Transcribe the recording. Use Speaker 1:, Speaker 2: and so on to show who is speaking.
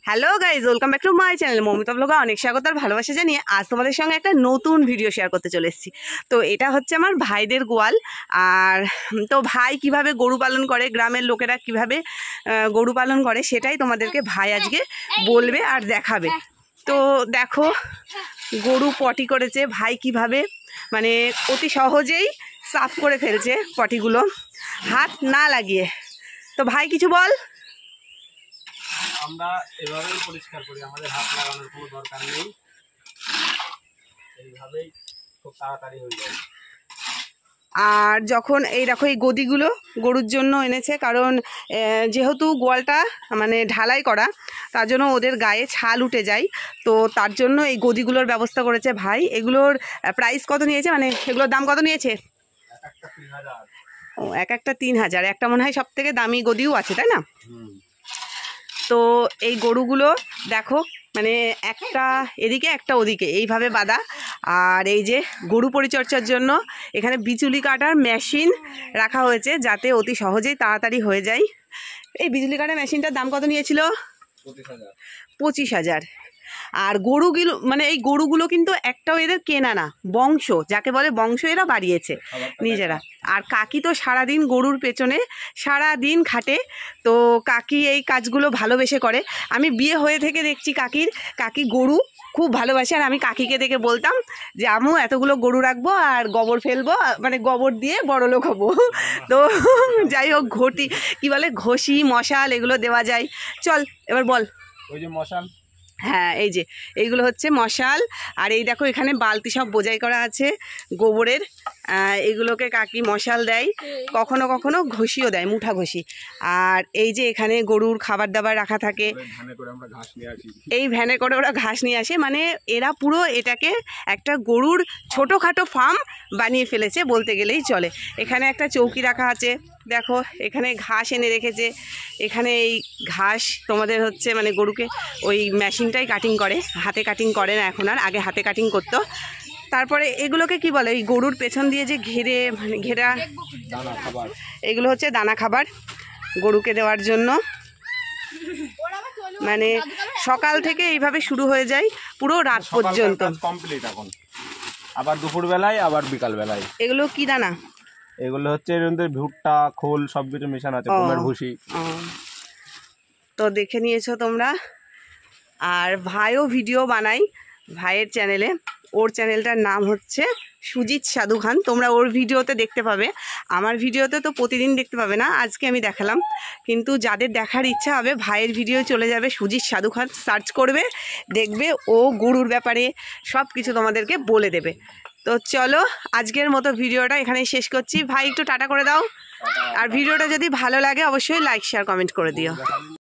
Speaker 1: Hello guys, welcome back to my channel Mamita ব্লগে অনেক স্বাগত আর ভালোবাসা জানিয়ে আজ তোমাদের সঙ্গে একটা নতুন ভিডিও শেয়ার করতে চলে এসেছি। তো এটা হচ্ছে আমার ভাইদের গোয়াল। আর তো ভাই কিভাবে গরু পালন করে, গ্রামের লোকেরা কিভাবে গরু পালন করে, সেটাই তোমাদেরকে ভাই আজকে বলবে আর দেখাবে। তো দেখো, গরু পটি করেছে ভাই কিভাবে, মানে অতি সহজেই সাফ করে ফেলছে পটিগুলো হাত না লাগিয়ে। তো ভাই কিছু বল।
Speaker 2: আমরা এভাবেই পরিষ্কার করি, আমাদের হাত লাগানোর কোনো দরকার নেই, এইভাবেই খুব তাড়াতাড়ি হয়ে যায়।
Speaker 1: আর যখন এই দেখো এই গদিগুলো গরুর জন্য এনেছে, কারণ যেহেতু গোয়ালটা মানে ঢালাই করা, তার জন্য ওদের গায়ে ছাল উঠে যায়। তো তার জন্য এই গদিগুলোর ব্যবস্থা করেছে ভাই। এগুলোর প্রাইস কত নিয়েছে, মানে এগুলোর দাম কত নিয়েছে? ও, একটা 3000। একটা মনে হয় সব থেকে দামি গদিও আছে, তাই না? তো এই গরুগুলো দেখো, মানে একটা এদিকে একটা ওদিকে এইভাবে বাঁধা। আর এই যে গরু পরিচর্যার জন্য এখানে বিচুলি কাটার মেশিন রাখা হয়েছে, যাতে অতি সহজেই তাড়াতাড়ি হয়ে যায়। এই বিচুলি কাটার মেশিনটার দাম কত নিয়েছিল? 25,000। আর গরুগুলো, মানে এই গরুগুলো কিন্তু একটাও এদের কেনা না, বংশ যাকে বলে, বংশ এরা বাড়িয়েছে নিজেরা। আর কাকি তো সারাদিন গরুর পেছনে সারাদিন খাটে। তো কাকি এই কাজগুলো ভালোবেসে করে। আমি বিয়ে হয়ে থেকে দেখছি কাকি গরু খুব ভালোবাসে। আর আমি কাকিকে দেখে বলতাম যে আম্মু এতগুলো গরু রাখবো আর গোবর ফেলবো, মানে গোবর দিয়ে বড় লোক হবো। তো যাই হোক, কি বলে ঘষি মশাল এগুলো দেওয়া যায়। চল এবার বল।
Speaker 2: ওই যে মশাল,
Speaker 1: হ্যাঁ এই যে এইগুলো হচ্ছে মশাল। আর এই দেখো এখানে বালতি সব বোঝাই করা আছে গোবরের। এগুলোকে কাকি মশাল দেয়, কখনো কখনো ঘষিও দেয়, মুঠা ঘষি। আর এই যে এখানে গরুর খাবার দাবার রাখা থাকে, এই ভ্যানে করে ওরা ঘাস নিয়ে আসে। মানে এরা পুরো এটাকে একটা গরুর ছোটোখাটো ফার্ম বানিয়ে ফেলেছে বলতে গেলেই চলে। এখানে একটা চৌকি রাখা আছে, দেখো এখানে ঘাস এনে রেখেছে। এখানে এই ঘাস তোমাদের হচ্ছে মানে গরুকে ওই মেশিনটাই কাটিং করে, হাতে কাটিং করে না এখন আর, আগে হাতে কাটিং করতো। তারপরে এগুলোকে কি বলে, এই গরুর পেছন দিয়ে যে ঘেরা এগুলো হচ্ছে দানা খাবার গরুকে দেওয়ার জন্য। মানে সকাল থেকে এইভাবে শুরু হয়ে যায় পুরো রাত পর্যন্ত
Speaker 2: কমপ্লিট। এখন আবার দুপুর বেলায়, আবার বিকাল বেলায়।
Speaker 1: এগুলো কি দানা?
Speaker 2: এগুলো হচ্ছে এর মধ্যে ভুট্টা খোল সব কিছু মেশানো আছে, গমের ভুসি।
Speaker 1: তো দেখে নিয়েছো তোমরা। আর ভাইও ভিডিও বানাই ভাইয়ের চ্যানেলে, ওর চ্যানেলটার নাম হচ্ছে সুজিত সাধু খান। তোমরা ওর ভিডিওতে দেখতে পাবে, আমার ভিডিওতে তো প্রতিদিন দেখতে পাবে না, আজকে আমি দেখালাম। কিন্তু যাদের দেখার ইচ্ছা হবে ভাইয়ের ভিডিও চলে যাবে সুজিত সাধু খান, সার্চ করবে, দেখবে ও গরুর ব্যাপারে সব কিছু তোমাদেরকে বলে দেবে। তো চলো আজকের মতো ভিডিওটা এখানেই শেষ করছি। ভাই একটু টাটা করে দাও। আর ভিডিওটা যদি ভালো লাগে অবশ্যই লাইক শেয়ার কমেন্ট করে দিও।